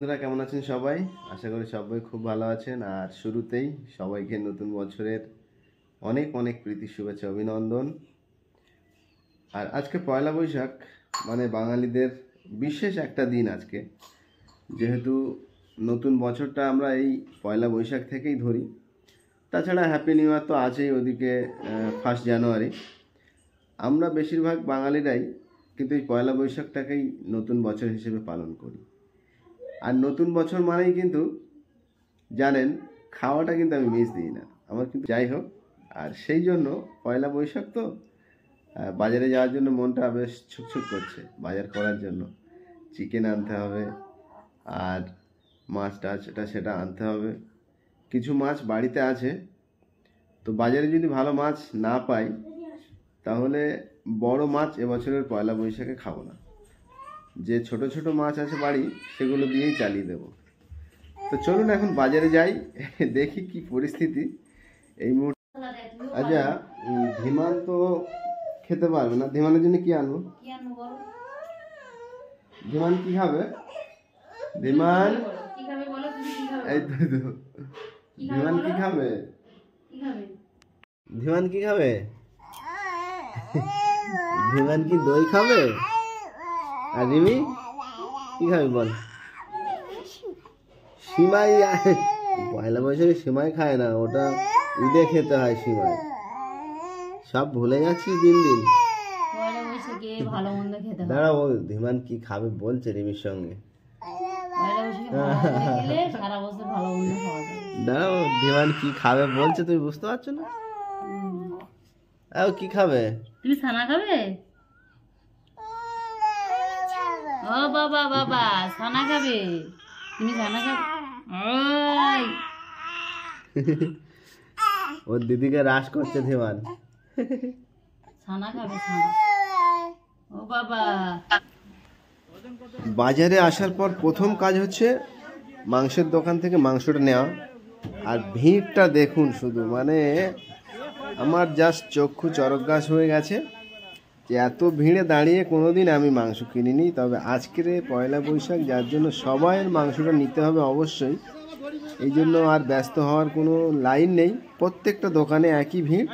বন্ধুরা কেমন আছেন সবাই? আশা করি সবাই খুব ভালো আছেন। আর শুরুতেই সবাইকে নতুন বছরের অনেক অনেক প্রীতি শুভেচ্ছা অভিনন্দন। আর আজকে পয়লা বৈশাখ, মানে বাঙালিদের বিশেষ একটা দিন আজকে। যেহেতু নতুন বছরটা আমরা এই পয়লা বৈশাখ থেকেই ধরি, তাছাড়া হ্যাপি নিউ ইয়ার তো আছেই ওদিকে 1 জানুয়ারি। আমরা বেশিরভাগ বাঙালিরাই কিন্তু এই পয়লা বৈশাখটাকেই নতুন বছর হিসেবে পালন করি। আর নতুন বছর মানেই কিন্তু জানেন, খাওয়াটা কিন্তু আমি মিস দিই না আমার, কিন্তু যাই হোক। আর সেই জন্য পয়লা বৈশাখ তো বাজারে যাওয়ার জন্য মনটা বেশ ছুকছুক করছে। বাজার করার জন্য চিকেন আনতে হবে, আর মাছ টাছ সেটা আনতে হবে। কিছু মাছ বাড়িতে আছে, তো বাজারে যদি ভালো মাছ না পাই তাহলে বড় মাছ এবছরের পয়লা বৈশাখে খাবো না। যে ছোট ছোট মাছ আছে বাড়ি, সেগুলো দিয়েই চালিয়ে দেবো। তো চলুন এখন বাজারে যাই, দেখি কি পরিস্থিতি এই মুহূর্তে। আচ্ছা, ধীমান তো খেতে পারবে না, ধীমানের জন্য কি আনবো? ধীমান কি খাবে? ধীমান এই তো ধীমান কি খাবে? ধীমান কি খাবে? ধীমান কি দই খাবে? আর রিমি কি খাবে বল? সিমাই। পয়লা বৈশাখে সিমাই খায় না, ওটা ঈদে খেতে হয় সিমাই। সব ভুলে যাচ্ছিস দিন দিন। দাঁড়াও, ধীমান কি খাবে বলছে রিমির সঙ্গে। দাঁড়াও, ধীমান কি খাবে বলছে, তুমি বুঝতে পারছো না? কি খাবে? তুমি ছানা খাবে? ও বাবা বাবা, ছানা খাবে? তুমি ছানা খাবে? ওর দিদিকে রাশ করছে ধীমান। ছানা খাবে, ছানা। ও বাবা। বাজারে আসার পর প্রথম কাজ হচ্ছে মাংসের দোকান থেকে মাংসটা নেওয়া। আর ভিড়টা দেখুন শুধু, মানে আমার জাস্ট চক্ষু চরক গাছ হয়ে গেছে যে এত ভিড়ে দাঁড়িয়ে কোনোদিন আমি মাংস কিনিনি। তবে আজকের পয়লা বৈশাখ, যার জন্য সবাইয়ের মাংসটা নিতে হবে অবশ্যই, এই জন্য আর ব্যস্ত হওয়ার কোনো লাইন নেই। প্রত্যেকটা দোকানে একই ভিড়,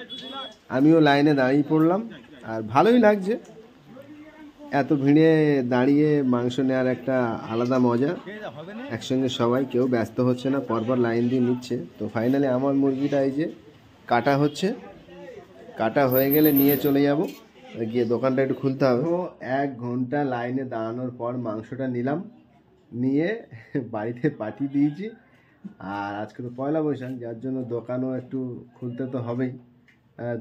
আমিও লাইনে দাঁড়িয়ে পড়লাম। আর ভালোই লাগছে এত ভিড়ে দাঁড়িয়ে মাংস নেওয়ার একটা আলাদা মজা। একসঙ্গে সবাই, কেউ ব্যস্ত হচ্ছে না, পরপর লাইন দিয়ে নিচ্ছে। তো ফাইনালি আমার মুরগিটা এই যে কাটা হচ্ছে, কাটা হয়ে গেলে নিয়ে চলে যাব, গিয়ে দোকানটা একটু খুলতে হবে। তো 1 ঘন্টা লাইনে দাঁড়ানোর পর মাংসটা নিলাম, নিয়ে বাড়িতে পাঠিয়ে দিয়েছি। আর আজকে তো পয়লা বৈশাখ, যার জন্য দোকানও একটু খুলতে তো হবেই।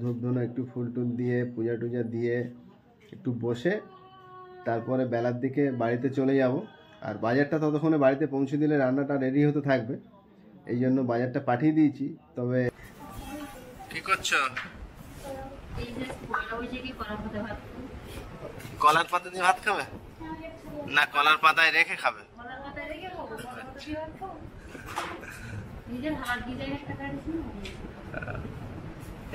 ধূপ ধুনো একটু ফুল টুল দিয়ে, পূজা টুজা দিয়ে একটু বসে তারপরে বেলার দিকে বাড়িতে চলে যাব। আর বাজারটা ততক্ষণে বাড়িতে পৌঁছে দিলে রান্নাটা রেডি হতে থাকবে, এই জন্য বাজারটা পাঠিয়ে দিয়েছি। তবে কি করছো? কলার পাতা দিয়ে ভাত খাবে না কলার পাতায় রেখে খাবে?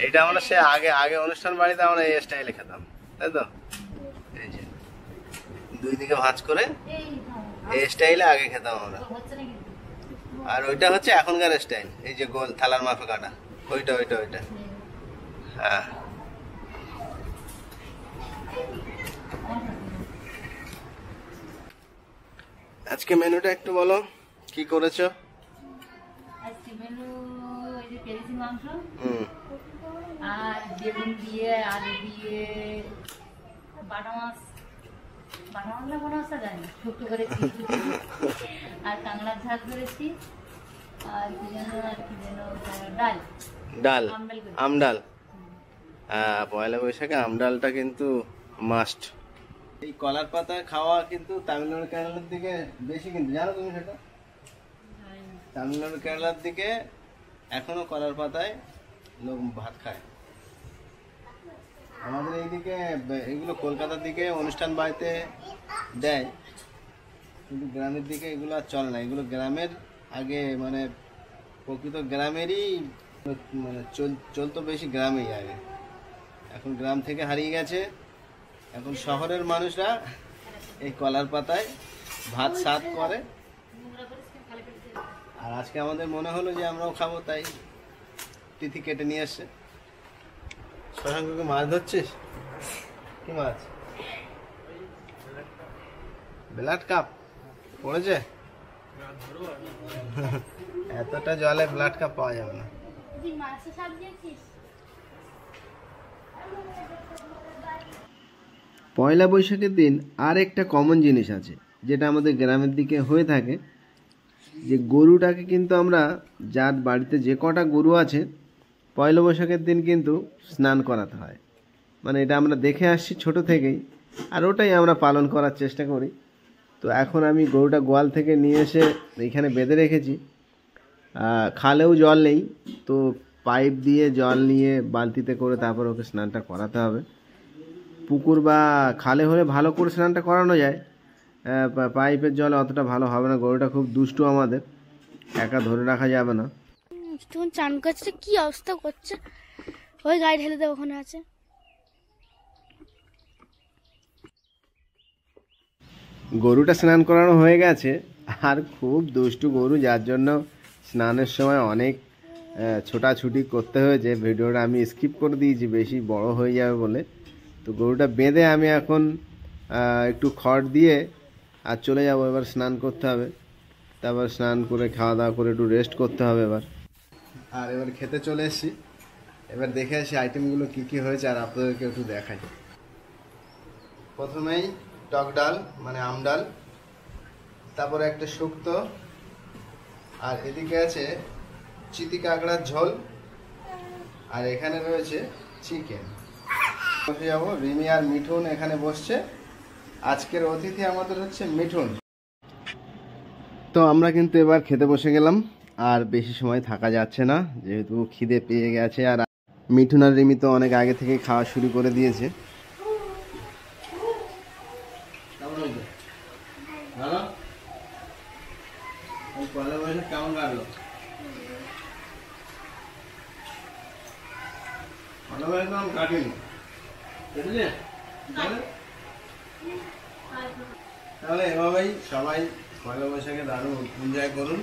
এইটা আমরা সে আগে আগে অনুষ্ঠান বাড়িতে আমরা এই স্টাইলে খেতাম, তাই তো? এই যে 2 দিকে ভাঁজ করে এই স্টাইলে আগে খেতাম আমরা। আর ওইটা হচ্ছে এখনকার স্টাইল, এই যে গোল থালার মাপে কাটা, ওইটা ওইটা ওইটা। হ্যাঁ, আজকে মেনুটা একটু বলো, কি করেছো? আজকে মেনু এই যে পেঁয়াজি মাংস, আর বেগুন দিয়ে, আলু দিয়ে, বাটা মাছ না বাটা মাছটা জানি শুক্তো করেছি, আর কাঁকড়ার ঝাল করেছি, আর কি যেন ডাল ডাল, আমডাল। পয়লা বৈশাখে আমডালটা কিন্তু মাস্ট। এই কলার পাতা খাওয়া কিন্তু তামিলনাড়ু কেরালার দিকে বেশি, কিন্তু জানো তুমি সেটা? তামিলনাড়ু কেরালার দিকে এখনো কলার পাতায় লোক ভাত খায়। আমাদের এইদিকে এগুলো কলকাতার দিকে অনুষ্ঠান বাড়িতে দেয়, কিন্তু গ্রামের দিকে এগুলো আর চলে না। এগুলো গ্রামের আগে, মানে প্রকৃত গ্রামেরই, মানে চলতো বেশি গ্রামেই আগে। এখন গ্রাম থেকে হারিয়ে গেছে। এখন শহরের মানুষরা এই কলার পাতায় ভাত সাত করে, আর আজকে আমাদের মনে হলো যে আমরাও খাবো, তাই তিথি কেটে নিয়ে এসছে। শশাঙ্ককে মাছ ধরছিস? কি মাছ? ব্লাড কাপ পড়েছে? এতটা জলে ব্লাড কাপ পাওয়া যাবে না। পয়লা বৈশাখের দিন আর একটা কমন জিনিস আছে, যেটা আমাদের গ্রামের দিকে হয়ে থাকে, যে গরুটাকে কিন্তু আমরা, যার বাড়িতে যে কটা গরু আছে, পয়লা বৈশাখের দিন কিন্তু স্নান করাতে হয়। মানে এটা আমরা দেখে আসছি ছোট থেকেই, আর ওটাই আমরা পালন করার চেষ্টা করি। তো এখন আমি গরুটা গোয়াল থেকে নিয়ে এসে এইখানে বেঁধে রেখেছি। খালেও জল নেই, তো পাইপ দিয়ে জল নিয়ে বালতিতে করে তারপর ওকে স্নানটা করাতে হবে। পুকুর বা খালে হলে ভালো করে স্নানটা করানো যায়, পাইপের জলে অতটা ভালো হবে না। গরুটা খুব দুষ্টু আমাদের, একা ধরে রাখা যাবে না। যখন চান করছে কি অবস্থা করছে, ওই গাড়ি ঢেলে দেবো, ওখানে আছে। গরুটা স্নান করানো হয়ে গেছে, আর খুব দুষ্টু গরু, যার জন্য স্নানের সময় অনেক ছোটাছুটি করতে হয়েছে। ভিডিওটা আমি স্কিপ করে দিয়েছি, বেশি বড় হয়ে যাবে বলে। তো গরুটা বেঁধে আমি এখন একটু খড় দিয়ে আর চলে যাব। এবার স্নান করতে হবে, তারপর স্নান করে খাওয়া দাওয়া করে একটু রেস্ট করতে হবে এবার। আর এবার খেতে চলে এসেছি। এবার দেখে আসি আইটেমগুলো কি কি হয়েছে, আর আপনাদেরকে একটু দেখাই। প্রথমেই টক ডাল মানে আম ডাল, তারপরে একটা শুক্তো, আর এদিকে আছে চিতি কাঁকড়ার ঝোল, আর এখানে রয়েছে চিকেন। বসে যাবো, রিমি আর মিঠুন এখানে বসছে। আজকের অতিথি আমাদের হচ্ছে মিঠুন। তো আমরা কিন্তু এবার খেতে বসে গেলাম, আর বেশি সময় থাকা যাচ্ছে না, যেহেতু খিদে পেয়ে গেছে। আর মিঠুন আর রিমি তো অনেক আগে থেকে খাওয়া শুরু করে দিয়েছে। ভালো? পয়লা বৈশাখ কেমন কাটলো? পয়লা বৈশাখ তো আমি কাটিনি, বুঝলে? তাহলে এভাবেই সবাই পয়লা বৈশাখে দারুণ এনজয় করুন,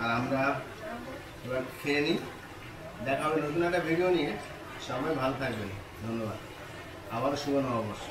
আর আমরা এবার খেয়ে নিই। দেখা হবে নতুন একটা ভিডিও নিয়ে। সবাই ভালো থাকবেন, ধন্যবাদ। আবারও শুভ নববর্ষ।